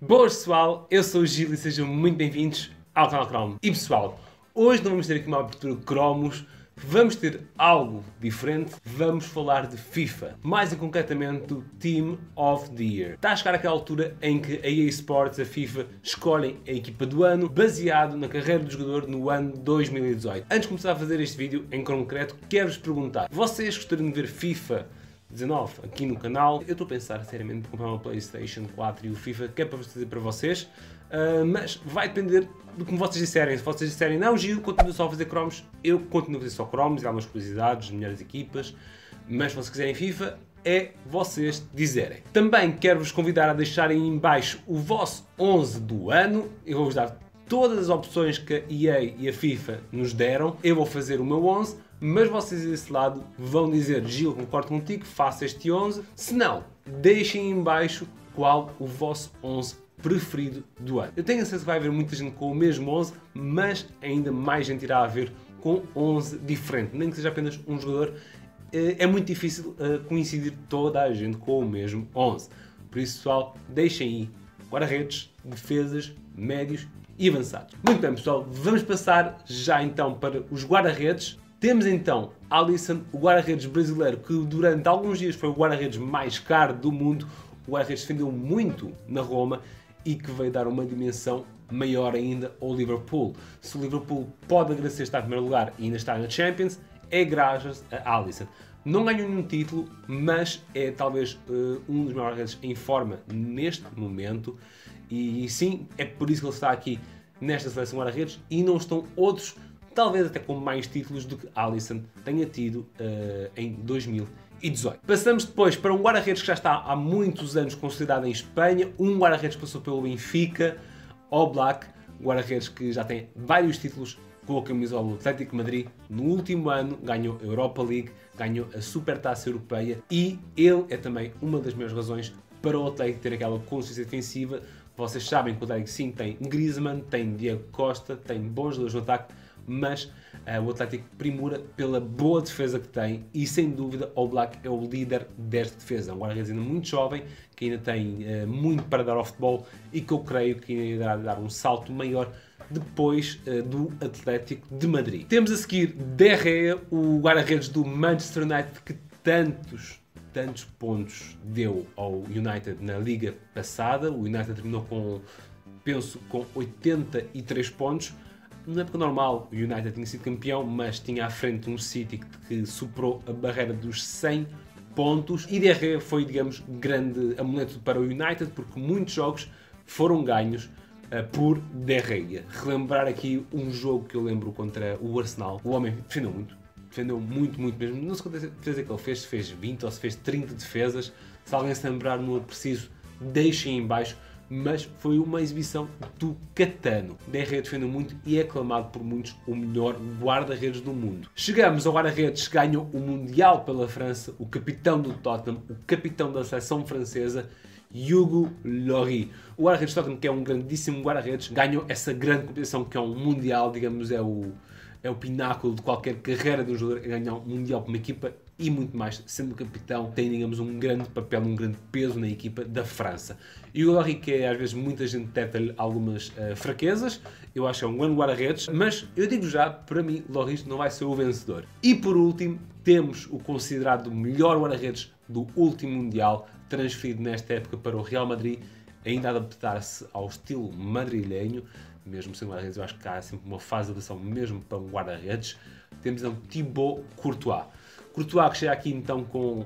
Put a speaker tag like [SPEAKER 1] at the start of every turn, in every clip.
[SPEAKER 1] Boas pessoal, eu sou o Gil e sejam muito bem-vindos ao canal Cromo. E pessoal, hoje não vamos ter aqui uma abertura de cromos, vamos ter algo diferente, vamos falar de FIFA, mais concretamente do Team of the Year. Está a chegar aquela altura em que a EA Sports, a FIFA, escolhem a equipa do ano baseado na carreira do jogador no ano 2018. Antes de começar a fazer este vídeo em concreto, quero-vos perguntar, vocês gostariam de ver FIFA 19 aqui no canal? Eu estou a pensar seriamente em comprar uma PlayStation 4 e o FIFA, que é para dizer para vocês, mas vai depender do que vocês disserem. Se vocês disserem, não, Gil, continua só a fazer cromos, eu continuo a fazer só cromos e algumas curiosidades, melhores equipas, mas se vocês quiserem FIFA, é vocês dizerem. Também quero-vos convidar a deixarem em baixo o vosso 11 do ano. Eu vou-vos dar todas as opções que a EA e a FIFA nos deram. Eu vou fazer o meu 11, mas vocês desse lado vão dizer, Gil, concordo contigo, faça este 11. Se não, deixem em baixo qual o vosso 11 preferido do ano. Eu tenho a certeza que vai haver muita gente com o mesmo 11, mas ainda mais gente irá haver com 11 diferente. Nem que seja apenas um jogador, é muito difícil coincidir toda a gente com o mesmo 11. Por isso, pessoal, deixem aí guarda-redes, defesas, médios e avançados. Muito bem, pessoal, vamos passar já então para os guarda-redes. Temos então Alisson, o guarda-redes brasileiro, que durante alguns dias foi o guarda-redes mais caro do mundo. O guarda-redes defendeu muito na Roma e que veio dar uma dimensão maior ainda ao Liverpool. Se o Liverpool pode agradecer estar em primeiro lugar e ainda estar na Champions, é graças a Alisson. Não ganhou nenhum título, mas é talvez um dos maiores guarda-redes em forma neste momento. E sim, é por isso que ele está aqui nesta seleção guarda-redes e não estão outros, talvez até com mais títulos do que Alisson tenha tido em 2018. Passamos depois para um guarda-redes que já está há muitos anos consolidado em Espanha, um guarda-redes que passou pelo Benfica, Oblak, guarda-redes que já tem vários títulos com a camisola do Atlético de Madrid. No último ano ganhou a Europa League, ganhou a Supertaça Europeia e ele é também uma das maiores razões para o Atlético ter aquela consistência defensiva. Vocês sabem que o Atlético sim tem Griezmann, tem Diego Costa, tem bons jogadores no ataque, mas o Atlético primura pela boa defesa que tem e sem dúvida o Oblak é o líder desta defesa. Um guarda-redes ainda muito jovem, que ainda tem muito para dar ao futebol e que eu creio que ainda irá dar um salto maior depois do Atlético de Madrid. Temos a seguir De Gea, o guarda-redes do Manchester United, que tantos pontos deu ao United na liga passada. O United terminou penso, com 83 pontos. Na época normal, o United tinha sido campeão, mas tinha à frente um City que superou a barreira dos 100 pontos. E De Gea foi, digamos, grande amuleto para o United, porque muitos jogos foram ganhos por De Gea. Relembrar aqui um jogo que eu lembro contra o Arsenal. O homem defendeu muito mesmo. Não sei quantas defesas que ele fez, se fez 20 ou se fez 30 defesas. Se alguém se lembrar no preciso, deixem em baixo. Mas foi uma exibição do Catano. De Gea defendeu muito e é aclamado por muitos o melhor guarda-redes do mundo. Chegamos ao guarda-redes que ganhou o Mundial pela França, o capitão do Tottenham, o capitão da seleção francesa, Hugo Lloris. O guarda-redes do Tottenham, que é um grandíssimo guarda-redes, ganhou essa grande competição que é um Mundial, digamos, é o pináculo de qualquer carreira de um jogador, ganhar um Mundial com uma equipa e muito mais, sendo capitão, tem, digamos, um grande papel, um grande peso na equipa da França. E o Lloris, que às vezes muita gente detecta-lhe algumas fraquezas, eu acho que é um grande guarda-redes, mas eu digo já, para mim, Lloris não vai ser o vencedor. E por último, temos o considerado melhor guarda-redes do último Mundial, transferido nesta época para o Real Madrid, ainda a adaptar-se ao estilo madrilhenho, mesmo sem guarda-redes, eu acho que há sempre uma fase de adaptação mesmo para um guarda-redes. Temos então Thibaut Courtois. Courtois que chega aqui então com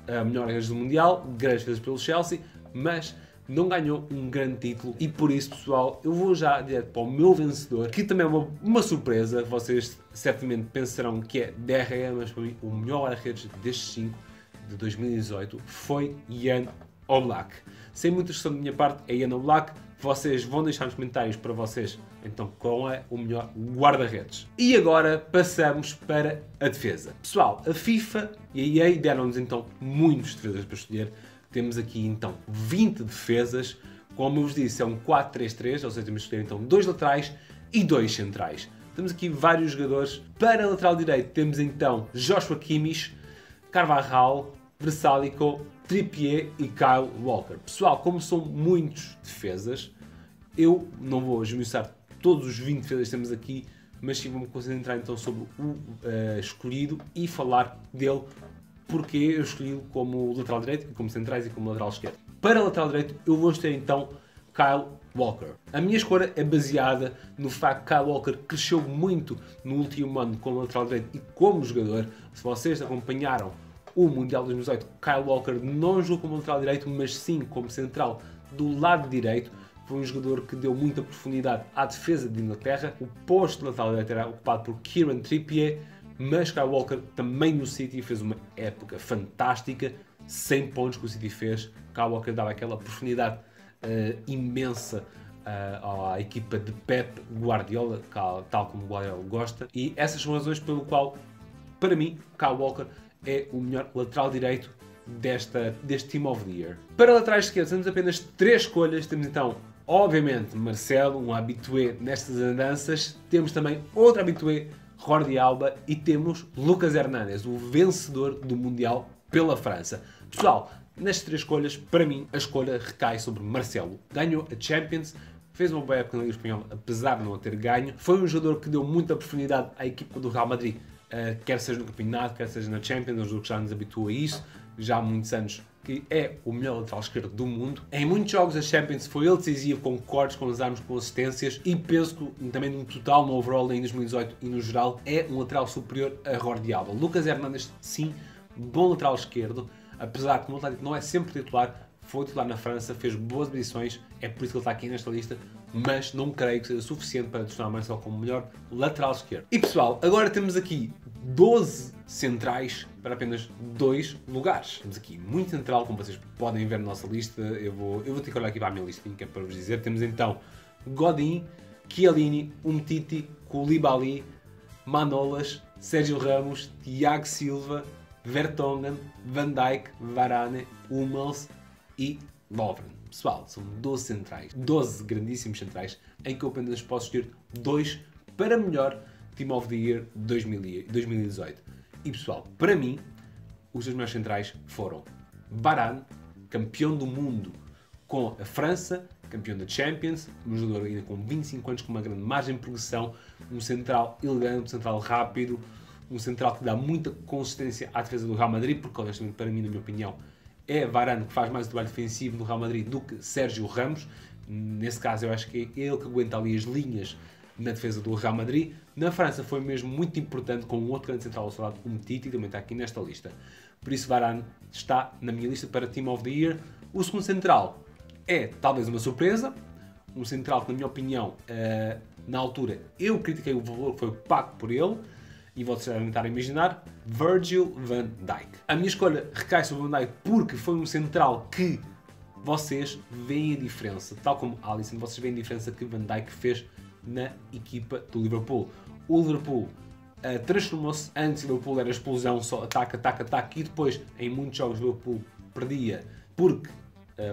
[SPEAKER 1] a melhor guarda-redes do Mundial, grandes vezes pelo Chelsea, mas não ganhou um grande título e por isso, pessoal, eu vou já direto para o meu vencedor, que também é uma surpresa. Vocês certamente pensarão que é De Gea, mas para mim o melhor guarda-redes destes 5 de 2018 foi Jan Oblak. Sem muita questão da minha parte, é Jan Oblak. Vocês vão deixar nos comentários para vocês, então, qual é o melhor guarda-redes. E agora passamos para a defesa. Pessoal, a FIFA e a EA deram-nos então muitas defesas para escolher. Temos aqui então 20 defesas. Como eu vos disse, é um 4-3-3, ou seja, temos que escolher então 2 laterais e 2 centrais. Temos aqui vários jogadores. Para a lateral direito temos então Joshua Kimmich, Carvajal, Versalico, Trippier e Kyle Walker. Pessoal, como são muitos defesas, eu não vou esmiuçar todos os 20 defesas que temos aqui, mas sim vou-me concentrar então sobre o escolhido e falar dele, porque eu escolhi-o como lateral direito, como centrais e como lateral esquerdo. Para lateral direito eu vou escolher então Kyle Walker. A minha escolha é baseada no facto que Kyle Walker cresceu muito no último ano como lateral direito e como jogador. Se vocês acompanharam o Mundial de 2018, Kyle Walker não jogou como lateral direito, mas sim como central do lado direito. Foi um jogador que deu muita profundidade à defesa de Inglaterra. O posto de lateral direito era ocupado por Kieran Trippier, mas Kyle Walker também no City fez uma época fantástica. 100 pontos que o City fez. Kyle Walker dava aquela profundidade imensa à equipa de Pep Guardiola, tal como o Guardiola gosta. E essas são as razões pelo qual, para mim, Kyle Walker é o melhor lateral direito deste Team of the Year. Para laterais esquerdos temos apenas 3 escolhas. Temos então, obviamente, Marcelo, um habitué nestas andanças. Temos também outro habitué, Jordi Alba, e temos Lucas Hernandez, o vencedor do Mundial pela França. Pessoal, nestas 3 escolhas, para mim, a escolha recai sobre Marcelo. Ganhou a Champions, fez uma boa época na Liga Espanhola, apesar de não ter ganho. Foi um jogador que deu muita profundidade à equipa do Real Madrid, quer seja no campeonato, quer seja na Champions, um jogador que já nos habituou a isso, já há muitos anos que é o melhor lateral esquerdo do mundo. Em muitos jogos da Champions foi ele decisivo, com cortes, com desarmes, com assistências, e penso que também no total, no overall em 2018 e no geral, é um lateral superior a Jordi Alba. Lucas Hernandez, sim, bom lateral esquerdo, apesar que o Atlético não é sempre titular, foi titular na França, fez boas edições, é por isso que ele está aqui nesta lista, mas não creio que seja suficiente para tornar Marcelo como o melhor lateral esquerdo. E pessoal, agora temos aqui 12 centrais para apenas 2 lugares. Temos aqui muito central, como vocês podem ver na nossa lista. Eu vou ter que olhar aqui para a minha listinha, que é para vos dizer. Temos então Godin, Chiellini, Umtiti, Koulibaly, Manolas, Sérgio Ramos, Thiago Silva, Vertonghen, Van Dijk, Varane, Hummels e Lovren. Pessoal, são 12 centrais, 12 grandíssimos centrais, em que eu apenas posso escolher 2 para melhor Team of the Year 2018. E pessoal, para mim, os 2 melhores centrais foram Varane, campeão do mundo com a França, campeão da Champions, um jogador ainda com 25 anos, com uma grande margem de progressão, um central elegante, um central rápido, um central que dá muita consistência à defesa do Real Madrid, porque honestamente para mim, na minha opinião, é Varane que faz mais o trabalho defensivo no Real Madrid do que Sérgio Ramos. Nesse caso eu acho que é ele que aguenta ali as linhas na defesa do Real Madrid. Na França foi mesmo muito importante, com um outro grande central ao seu lado, o Umtiti, também está aqui nesta lista. Por isso Varane está na minha lista para Team of the Year. O segundo central é talvez uma surpresa, um central que na minha opinião, na altura, eu critiquei o valor que foi pago por ele, e vocês devem estar a imaginar, Virgil van Dijk. A minha escolha recai sobre Van Dijk porque foi um central que vocês veem a diferença, tal como Alisson, vocês veem a diferença que Van Dijk fez na equipa do Liverpool. O Liverpool transformou-se, antes o Liverpool era explosão, só ataque, ataque, ataque, e depois em muitos jogos o Liverpool perdia porque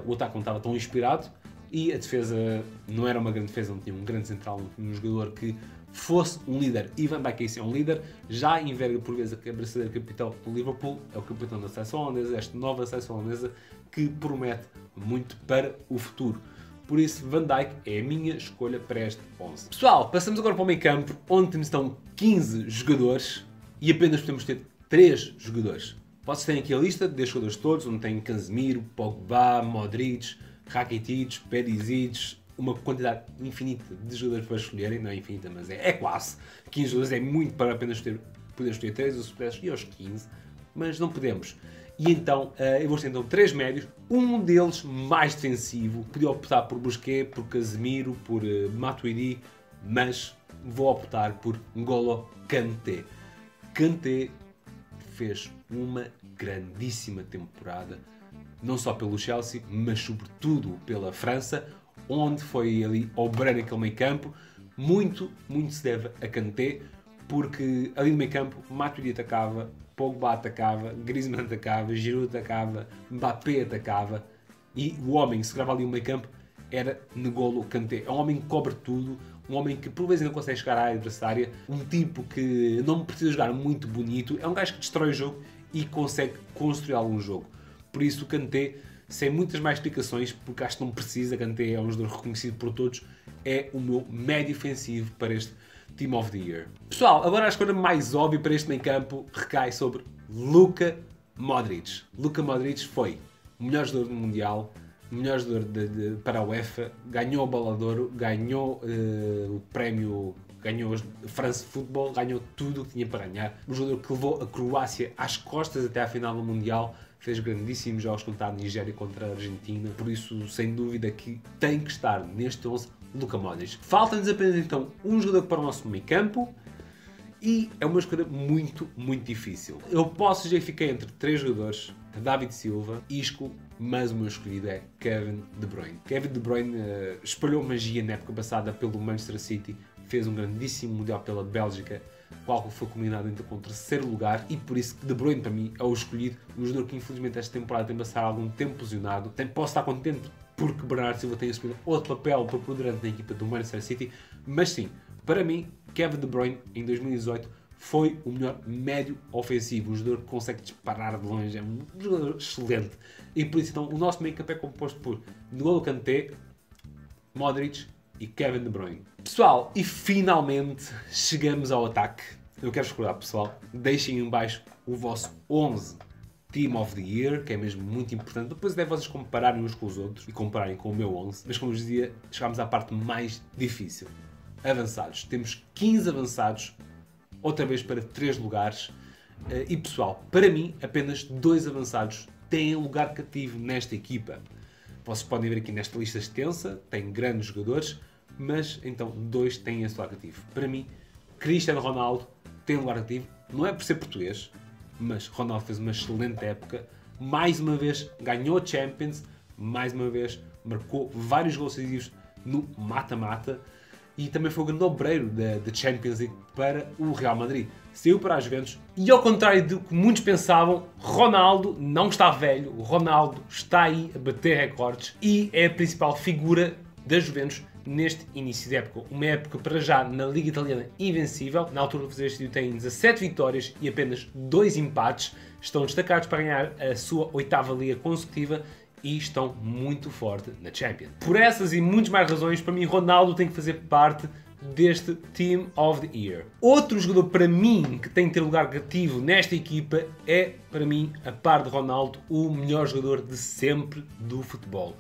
[SPEAKER 1] o ataque não estava tão inspirado e a defesa não era uma grande defesa, não tinha um grande central, um jogador que fosse um líder. E Van Dijk é um líder, já enverga por vezes a braçadeira capitão do Liverpool, é o capitão da seleção holandesa, esta nova seleção holandesa que promete muito para o futuro. Por isso, Van Dijk é a minha escolha para este 11. Pessoal, passamos agora para o meio campo, onde temos então 15 jogadores e apenas podemos ter 3 jogadores. Vocês têm aqui a lista destes jogadores todos, onde tem Casemiro, Pogba, Modric, Rakitic, Perisic, uma quantidade infinita de jogadores para escolherem, não é infinita, mas é quase. 15 jogadores é muito para apenas poder escolher 3, os suplentes e aos 15, mas não podemos. E então, eu vou ter então 3 médios, um deles mais defensivo, podia optar por Busquets, por Casemiro, por Matuidi, mas vou optar por N'Golo Kanté. Kanté fez uma grandíssima temporada, não só pelo Chelsea, mas sobretudo pela França, onde foi ali obrando aquele meio campo. Muito se deve a Kanté, porque ali no meio campo Matuidi atacava, Pogba atacava, Griezmann atacava, Giroud atacava, Mbappé atacava, e o homem que segurava ali o meio campo era N'Golo Kanté. É um homem que cobre tudo, um homem que por vezes ainda consegue chegar à área adversária, um tipo que não precisa jogar muito bonito, é um gajo que destrói o jogo e consegue construir algum jogo. Por isso o Kanté, sem muitas mais explicações, porque acho que não precisa, Kanté é um jogador reconhecido por todos, é o meu médio ofensivo para este Team of the Year. Pessoal, agora a escolha mais óbvia para este meio campo recai sobre Luka Modric. Luka Modric foi o melhor jogador do Mundial, o melhor jogador para a UEFA, ganhou o Bola de Ouro, ganhou o prémio, ganhou France Football, ganhou tudo o que tinha para ganhar. Um jogador que levou a Croácia às costas até à final do Mundial, fez grandíssimos jogos contra a Nigéria e contra a Argentina, por isso, sem dúvida, que tem que estar neste 11 Luka Modric. Falta-nos apenas então um jogador para o nosso meio campo e é uma escolha muito, muito difícil. Eu posso dizer que fiquei entre 3 jogadores, David Silva, Isco, mas o meu escolhido é Kevin De Bruyne. Kevin De Bruyne espalhou magia na época passada pelo Manchester City, fez um grandíssimo Mundial pela Bélgica, qual foi combinado então com o 3º lugar, e por isso De Bruyne para mim é o escolhido, um jogador que infelizmente esta temporada tem passado algum tempo lesionado. Posso estar contente porque Bernardo Silva tem assumido outro papel preponderante na equipa do Manchester City, mas sim, para mim, Kevin De Bruyne em 2018 foi o melhor médio ofensivo, um jogador que consegue disparar de longe, é um jogador excelente. E por isso então o nosso meio campo é composto por N'Golo Kanté, Modric e Kevin De Bruyne. Pessoal, e finalmente chegamos ao ataque. Eu quero recordar, pessoal, deixem em baixo o vosso 11 Team of the Year, que é mesmo muito importante. Depois é vocês compararem uns com os outros e compararem com o meu 11. Mas como vos dizia, chegámos à parte mais difícil. Avançados. Temos 15 avançados, outra vez para 3 lugares. E pessoal, para mim, apenas 2 avançados têm lugar cativo nesta equipa. Vocês podem ver aqui nesta lista extensa, tem grandes jogadores, mas então 2 têm esse lugar cativo. Para mim, Cristiano Ronaldo tem lugar cativo, não é por ser português, mas Ronaldo fez uma excelente época, mais uma vez ganhou a Champions, mais uma vez marcou vários gols decisivos no mata-mata e também foi o grande obreiro da Champions League para o Real Madrid. Saiu para as Juventus e, ao contrário do que muitos pensavam, Ronaldo não está velho, o Ronaldo está aí a bater recordes e é a principal figura da Juventus neste início de época. Uma época para já na Liga Italiana invencível. Na altura de fazer este vídeo tem 17 vitórias e apenas 2 empates. Estão destacados para ganhar a sua 8ª Liga consecutiva e estão muito forte na Champions. Por essas e muitas mais razões, para mim Ronaldo tem que fazer parte deste Team of the Year. Outro jogador para mim que tem que ter lugar cativo nesta equipa é, para mim, a par de Ronaldo, o melhor jogador de sempre do futebol.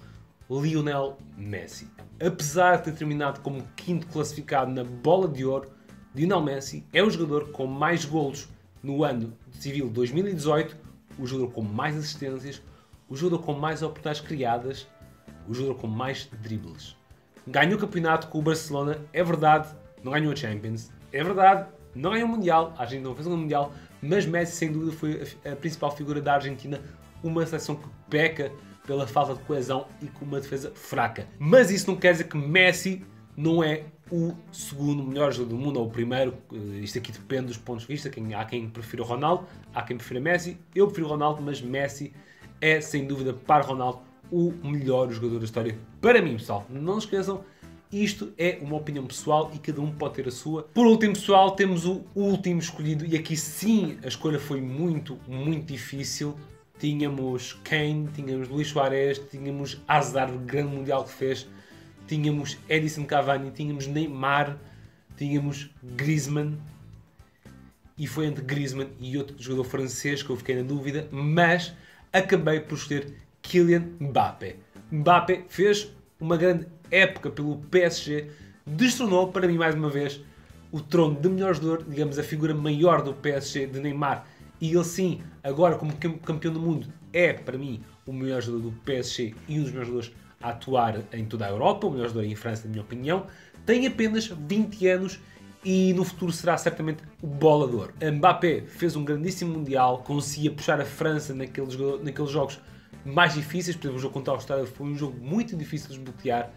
[SPEAKER 1] Lionel Messi. Apesar de ter terminado como 5º classificado na Bola de Ouro, Lionel Messi é o jogador com mais golos no ano civil 2018, o jogador com mais assistências, o jogador com mais oportunidades criadas, o jogador com mais dribles. Ganhou o campeonato com o Barcelona, é verdade, não ganhou a Champions, é verdade, não ganhou o Mundial, a Argentina não fez um Mundial, mas Messi sem dúvida foi a principal figura da Argentina, uma seleção que peca pela falta de coesão e com uma defesa fraca. Mas isso não quer dizer que Messi não é o segundo melhor jogador do mundo ou o primeiro. Isto aqui depende dos pontos de vista. Há quem prefira o Ronaldo, há quem prefira Messi. Eu prefiro o Ronaldo, mas Messi é sem dúvida para Ronaldo o melhor jogador da história. Para mim, pessoal, não se esqueçam, isto é uma opinião pessoal e cada um pode ter a sua. Por último, pessoal, temos o último escolhido e aqui sim a escolha foi muito, muito difícil. Tínhamos Kane, tínhamos Luís Suárez, tínhamos Hazard, o grande mundial que fez, tínhamos Edinson Cavani, tínhamos Neymar, tínhamos Griezmann, e foi entre Griezmann e outro jogador francês que eu fiquei na dúvida, mas acabei por escolher Kylian Mbappé. Mbappé fez uma grande época pelo PSG, destronou para mim mais uma vez o trono de melhor jogador, digamos a figura maior do PSG de Neymar. E ele sim, agora como campeão do mundo, é para mim o melhor jogador do PSG e um dos melhores jogadores a atuar em toda a Europa, o melhor jogador em França, na minha opinião. Tem apenas 20 anos e no futuro será certamente o Bola de Ouro. Mbappé fez um grandíssimo Mundial, conseguia puxar a França naqueles jogos mais difíceis. Por exemplo, o jogo contra a Austrália foi um jogo muito difícil de desbloquear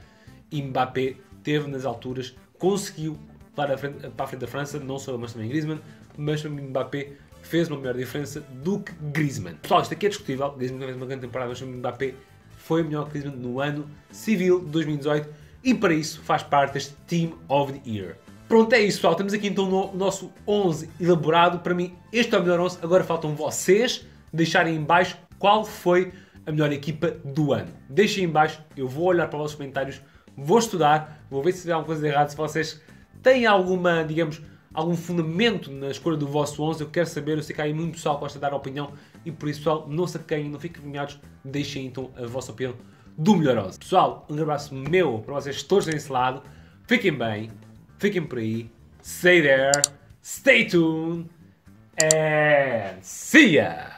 [SPEAKER 1] e Mbappé teve nas alturas, conseguiu levar para a frente da França, não só mas também Griezmann, mas para mim Mbappé fez uma melhor diferença do que Griezmann. Pessoal, isto aqui é discutível. Griezmann fez uma grande temporada, mas Mbappé foi melhor que Griezmann no ano civil de 2018 e para isso faz parte deste Team of the Year. Pronto, é isso, pessoal. Temos aqui então o nosso 11 elaborado. Para mim, este é o melhor 11. Agora faltam vocês deixarem em baixo qual foi a melhor equipa do ano? Deixem em baixo, eu vou olhar para os vossos comentários, vou estudar, vou ver se há alguma coisa errada, se vocês têm alguma, digamos, algum fundamento na escolha do vosso 11, eu quero saber, eu sei que há aí muito pessoal que gosta de dar opinião e por isso, pessoal, não se acanhem, não fiquem envergonhados, deixem então a vossa opinião do melhor 11. Pessoal, um abraço meu para vocês todos desse lado, fiquem bem, fiquem por aí, stay there, stay tuned, and see ya!